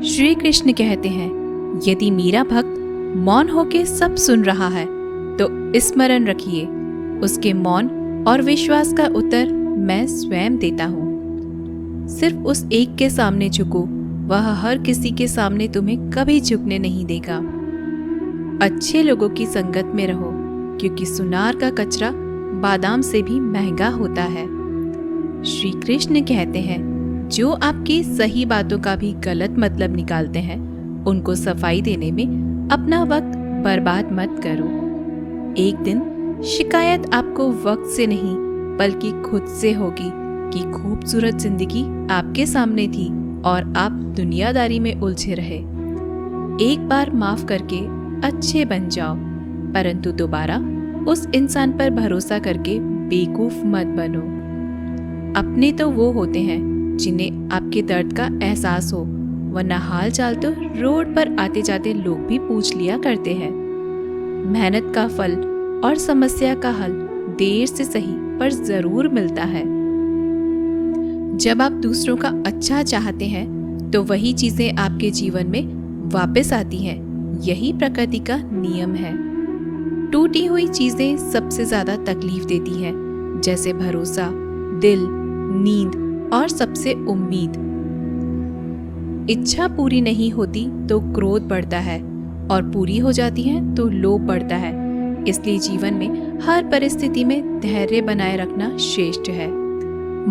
श्री कृष्ण कहते हैं, यदि मेरा भक्त मौन होके सब सुन रहा है तो स्मरण रखिए, उसके मौन और विश्वास का उत्तर मैं स्वयं देता हूँ। सिर्फ उस एक के सामने झुको, वह हर किसी के सामने तुम्हें कभी झुकने नहीं देगा। अच्छे लोगों की संगत में रहो, क्योंकि सुनार का कचरा बादाम से भी महंगा होता है। श्री कृष्ण कहते हैं, जो आपकी सही बातों का भी गलत मतलब निकालते हैं, उनको सफाई देने में अपना वक्त बर्बाद मत करो। एक दिन शिकायत आपको वक्त से नहीं बल्कि खुद से होगी कि खूबसूरत जिंदगी आपके सामने थी और आप दुनियादारी में उलझे रहे। एक बार माफ करके अच्छे बन जाओ, परंतु दोबारा उस इंसान पर भरोसा करके बेवकूफ मत बनो। अपने तो वो होते हैं जिन्हें आपके दर्द का एहसास हो, वरना हाल चाल तो रोड पर आते जाते लोग भी पूछ लिया करते हैं। मेहनत का फल और समस्या का हल देर से सही पर जरूर मिलता है। जब आप दूसरों का अच्छा चाहते हैं तो वही चीजें आपके जीवन में वापस आती हैं। यही प्रकृति का नियम है। टूटी हुई चीजें सबसे ज्यादा तकलीफ देती हैं, जैसे भरोसा, दिल, नींद और सबसे उम्मीद। इच्छा पूरी नहीं होती तो क्रोध बढ़ता है, और पूरी हो जाती है तो लोभ बढ़ता है। इसलिए जीवन में हर परिस्थिति में धैर्य बनाए रखना श्रेष्ठ है।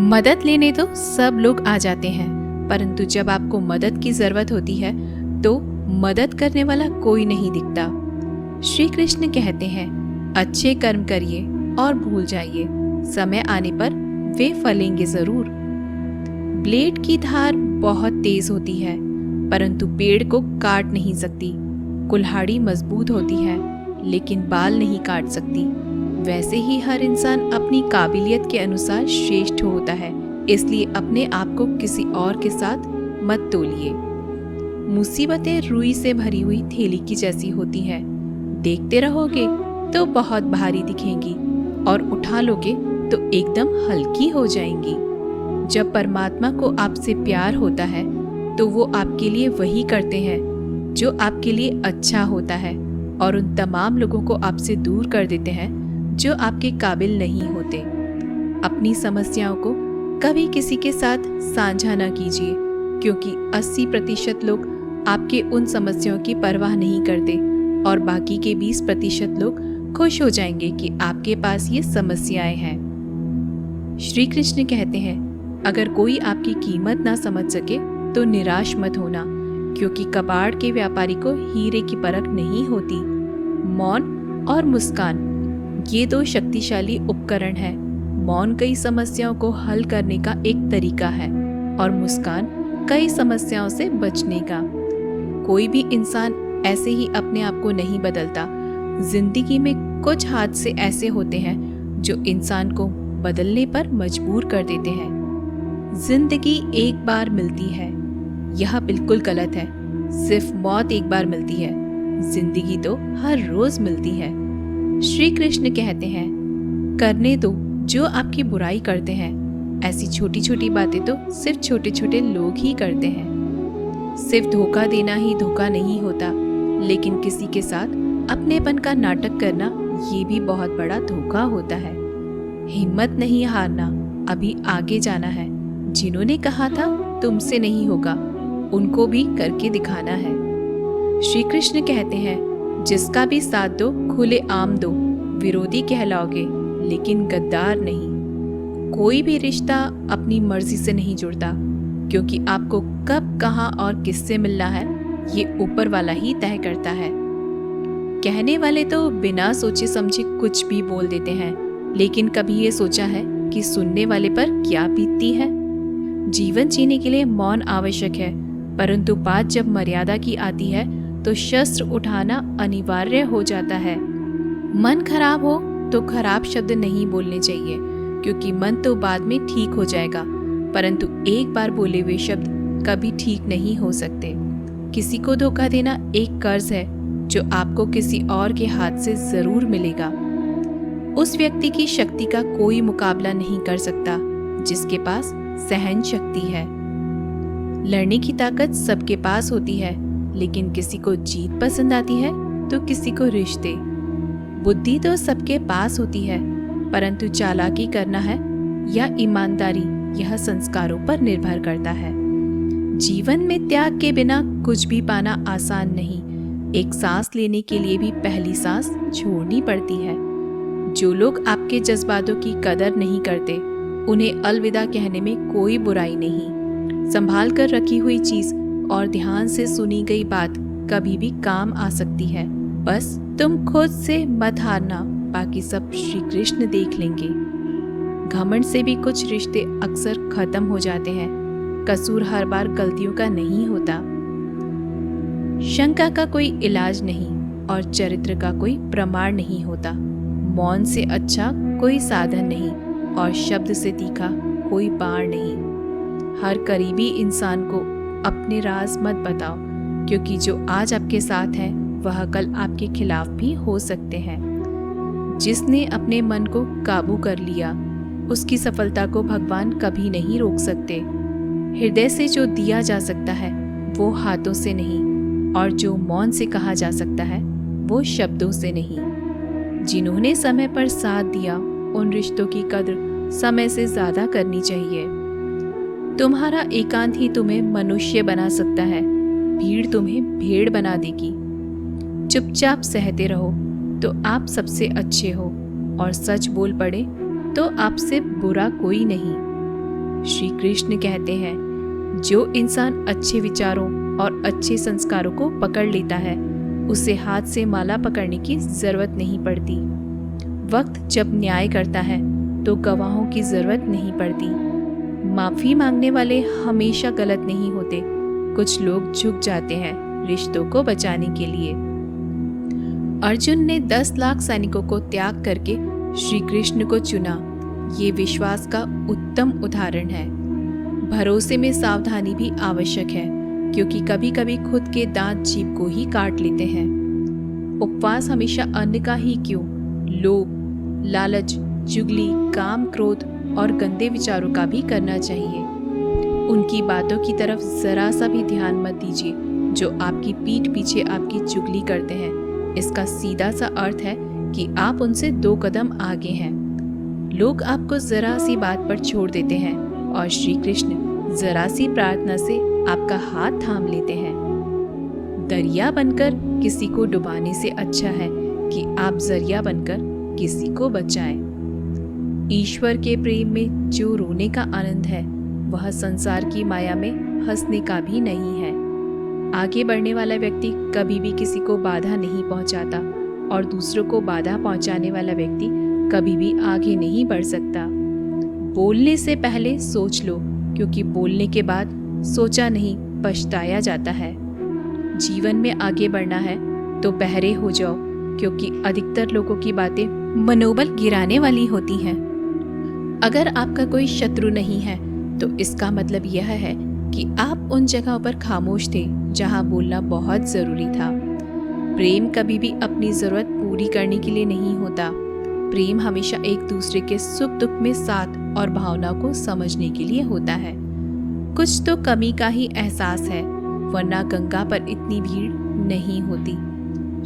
मदद लेने तो सब लोग आ जाते हैं, परंतु जब आपको मदद की जरूरत होती है तो मदद करने वाला कोई नहीं दिखता। श्री कृष्ण कहते हैं, अच्छे कर्म करिए और भूल जाइए, समय आने पर वे फलेंगे जरूर। ब्लेड की धार बहुत तेज होती है, परंतु पेड़ को काट नहीं सकती। कुल्हाड़ी मजबूत होती है, लेकिन बाल नहीं काट सकती। वैसे ही हर इंसान अपनी काबिलियत के अनुसार श्रेष्ठ होता है, इसलिए अपने आप को किसी और के साथ मत तोलिए। मुसीबतें रुई से भरी हुई थैली की जैसी होती है, देखते रहोगे तो बहुत भारी दिखेंगी और उठा लोगे तो एकदम हल्की हो जाएंगी। जब परमात्मा को आपसे प्यार होता है तो वो आपके लिए वही करते हैं जो आपके लिए अच्छा होता है, और उन तमाम लोगों को आपसे दूर कर देते हैं जो आपके काबिल नहीं होते। अपनी समस्याओं को कभी किसी के साथ साझा न कीजिए, क्योंकि 80% लोग आपके उन समस्याओं की परवाह नहीं करते और बाकी के 20% लोग खुश हो जाएंगे कि आपके पास ये समस्याएं हैं। श्री कृष्ण कहते हैं, अगर कोई आपकी कीमत ना समझ सके तो निराश मत होना, क्योंकि कबाड़ के व्यापारी को हीरे की परख नहीं होती। मौन और मुस्कान, ये दो शक्तिशाली उपकरण हैं। मौन कई समस्याओं को हल करने का एक तरीका है और मुस्कान कई समस्याओं से बचने का। कोई भी इंसान ऐसे ही अपने आप को नहीं बदलता। जिंदगी में कुछ हादसे ऐसे होते हैं जो इंसान को बदलने पर मजबूर कर देते हैं। जिंदगी एक बार मिलती है, यह बिल्कुल गलत है। सिर्फ मौत एक बार मिलती है, जिंदगी तो हर रोज मिलती है। श्री कृष्ण कहते हैं, करने दो जो आपकी बुराई करते हैं। ऐसी छोटी छोटी बातें तो सिर्फ छोटे छोटे लोग ही करते हैं। सिर्फ धोखा देना ही धोखा नहीं होता, लेकिन किसी के साथ अपनेपन का नाटक करना ये भी बहुत बड़ा धोखा होता है। हिम्मत नहीं हारना, अभी आगे जाना है। जिन्होंने कहा था तुमसे नहीं होगा, उनको भी करके दिखाना है। श्री कृष्ण कहते हैं, जिसका भी साथ दो खुले आम दो, विरोधी कहलाओगे लेकिन गद्दार नहीं। कोई भी रिश्ता अपनी मर्जी से नहीं जुड़ता, क्योंकि आपको कब, कहाँ और किससे मिलना है ये ऊपर वाला ही तय करता है। कहने वाले तो बिना सोचे समझे कुछ भी बोल देते हैं, लेकिन कभी ये सोचा है कि सुनने वाले पर क्या बीतती है। जीवन जीने के लिए मौन आवश्यक है, परंतु बात जब मर्यादा की आती है तो शस्त्र उठाना अनिवार्य हो जाता है। मन खराब हो तो खराब शब्द नहीं बोलने चाहिए, क्योंकि मन तो बाद में ठीक हो जाएगा, परंतु एक बार बोले हुए शब्द कभी ठीक नहीं हो सकते। किसी को धोखा देना एक कर्ज है जो आपको किसी और के हाथ से जरूर मिलेगा। उस व्यक्ति की शक्ति का कोई मुकाबला नहीं कर सकता जिसके पास सहन शक्ति है। लड़ने की ताकत सबके पास होती है, लेकिन किसी को जीत पसंद आती है तो किसी को रिश्ते। बुद्धि तो सबके पास होती है, परंतु चालाकी करना है या ईमानदारी, यह संस्कारों पर निर्भर करता है। जीवन में त्याग के बिना कुछ भी पाना आसान नहीं। एक सांस लेने के लिए भी पहली सांस छोड़नी पड़ती है। जो लोग आपके जज्बातों की कदर नहीं करते, उन्हें अलविदा कहने में कोई बुराई नहीं। संभाल कर रखी हुई चीज और ध्यान से सुनी गई बात कभी भी काम आ सकती है। बस तुम खुद से मत हारना, बाकी सब श्री कृष्ण देख लेंगे। घमंड से भी कुछ रिश्ते अक्सर खत्म हो जाते हैं। कसूर हर बार गलतियों का नहीं होता। शंका का कोई इलाज नहीं और चरित्र का कोई प्रमाण नहीं होता। मौन से अच्छा कोई साधन नहीं और शब्द से तीखा कोई बाण नहीं। हर करीबी इंसान को अपने राज मत बताओ, क्योंकि जो आज आपके साथ है वह कल आपके खिलाफ भी हो सकते हैं। जिसने अपने मन को काबू कर लिया, उसकी सफलता को भगवान कभी नहीं रोक सकते। हृदय से जो दिया जा सकता है वो हाथों से नहीं, और जो मौन से कहा जा सकता है वो शब्दों से नहीं। जिन्होंने समय पर साथ दिया, उन रिश्तों की कद्र समय से ज्यादा करनी चाहिए। तुम्हारा एकांत ही तुम्हें मनुष्य बना सकता है, भीड़ तुम्हें भेड़ बना देगी। चुपचाप सहते रहो तो आप सबसे अच्छे हो, और सच बोल पड़े तो आपसे बुरा कोई नहीं। श्री कृष्ण कहते हैं, जो इंसान अच्छे विचारों और अच्छे संस्कारों को पकड़ लेता है, उसे हाथ से माला पकड़ने की जरूरत नहीं पड़ती। वक्त जब न्याय करता है तो गवाहों की जरूरत नहीं पड़ती। माफी मांगने वाले हमेशा गलत नहीं होते। कुछ लोग झुक जाते हैं रिश्तों को बचाने के लिए। अर्जुन ने 10 लाख सैनिकों को त्याग करके श्री कृष्ण को चुना। ये विश्वास का उत्तम उदाहरण है। भरोसे में सावधानी भी आवश्यक है, क्योंकि कभी कभी खुद के दांत जीभ को ही काट लेते हैं। उपवास हमेशा अन्न का ही क्यों, लोभ, लालच, चुगली, काम, क्रोध और गंदे विचारों का भी करना चाहिए। उनकी बातों की तरफ जरा सा भी ध्यान मत दीजिए जो आपकी पीठ पीछे आपकी चुगली करते हैं। इसका सीधा सा अर्थ है कि आप उनसे 2 कदम आगे हैं। लोग आपको जरा सी बात पर छोड़ देते हैं और श्री कृष्ण जरा सी प्रार्थना से आपका हाथ थाम लेते हैं। दरिया बनकर किसी को डुबाने से अच्छा है कि आप जरिया बनकर किसी को बचाएं। ईश्वर के प्रेम में जो रोने का आनंद है, वह संसार की माया में हंसने का भी नहीं है। आगे बढ़ने वाला व्यक्ति कभी भी किसी को बाधा नहीं पहुंचाता, और दूसरों को बाधा पहुंचाने वाला व्यक्ति कभी भी आगे नहीं बढ़ सकता। बोलने से पहले सोच लो, क्योंकि बोलने के बाद सोचा नहीं पछताया जाता है। जीवन में आगे बढ़ना है तो बहरे हो जाओ, क्योंकि अधिकतर लोगों की बातें मनोबल गिराने वाली होती हैं। अगर आपका कोई शत्रु नहीं है तो इसका मतलब यह है कि आप उन जगहों पर खामोश थे जहां बोलना बहुत जरूरी था। प्रेम कभी भी अपनी जरूरत पूरी करने के लिए नहीं होता। प्रेम हमेशा एक दूसरे के सुख दुख में साथ और भावनाओं को समझने के लिए होता है। कुछ तो कमी का ही एहसास है, वरना गंगा पर इतनी भीड़ नहीं होती।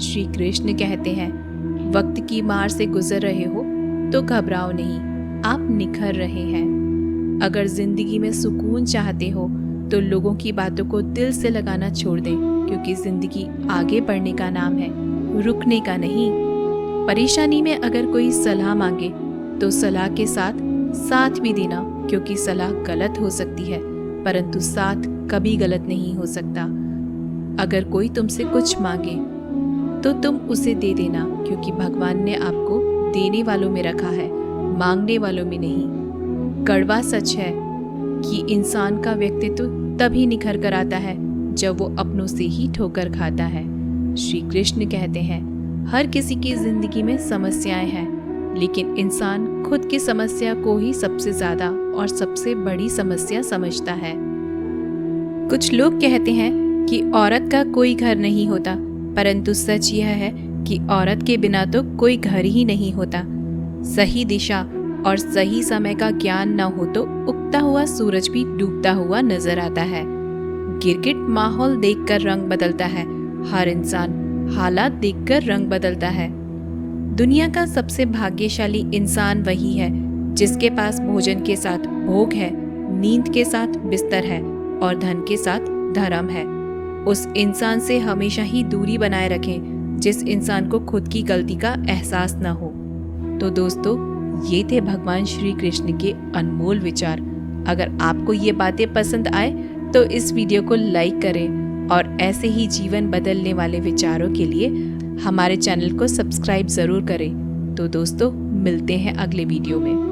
श्री कृष्ण कहते हैं, वक्त की मार से गुजर रहे हो तो घबराओ नहीं, आप निखर रहे हैं। अगर जिंदगी में सुकून चाहते हो तो लोगों की बातों को दिल से लगाना छोड़ दें, क्योंकि जिंदगी आगे बढ़ने का नाम है, रुकने का नहीं। परेशानी में अगर कोई सलाह मांगे तो सलाह के साथ साथ भी देना, क्योंकि सलाह गलत हो सकती है परंतु साथ कभी गलत नहीं हो सकता। अगर कोई तुमसे कुछ मांगे तो तुम उसे दे देना, क्योंकि भगवान ने आपको देने वालों में रखा है, मांगने वालों में नहीं। कड़वा सच है कि इंसान का व्यक्तित्व तभी निखर कर आता है जब वो अपनों से ही ठोकर खाता है। श्री कृष्ण कहते हैं, हर किसी की जिंदगी में समस्याएं हैं, लेकिन इंसान खुद की समस्या को ही सबसे ज्यादा और सबसे बड़ी समस्या समझता है। कुछ लोग कहते हैं कि औरत का कोई घर नहीं होता, परंतु सच यह है कि औरत के बिना तो कोई घर ही नहीं होता। सही दिशा और सही समय का ज्ञान न हो तो उगता हुआ सूरज भी डूबता हुआ नजर आता है। गिरगिट माहौल देखकर रंग बदलता है, हर इंसान हालात देखकर रंग बदलता है। दुनिया का सबसे भाग्यशाली इंसान वही है जिसके पास भोजन के साथ भोग है, नींद के साथ बिस्तर है और धन के साथ धर्म है। उस इंसान से हमेशा ही दूरी बनाए रखें जिस इंसान को खुद की गलती का एहसास न हो। तो दोस्तों, ये थे भगवान श्री कृष्ण के अनमोल विचार। अगर आपको ये बातें पसंद आए तो इस वीडियो को लाइक करें और ऐसे ही जीवन बदलने वाले विचारों के लिए हमारे चैनल को सब्सक्राइब ज़रूर करें। तो दोस्तों, मिलते हैं अगले वीडियो में।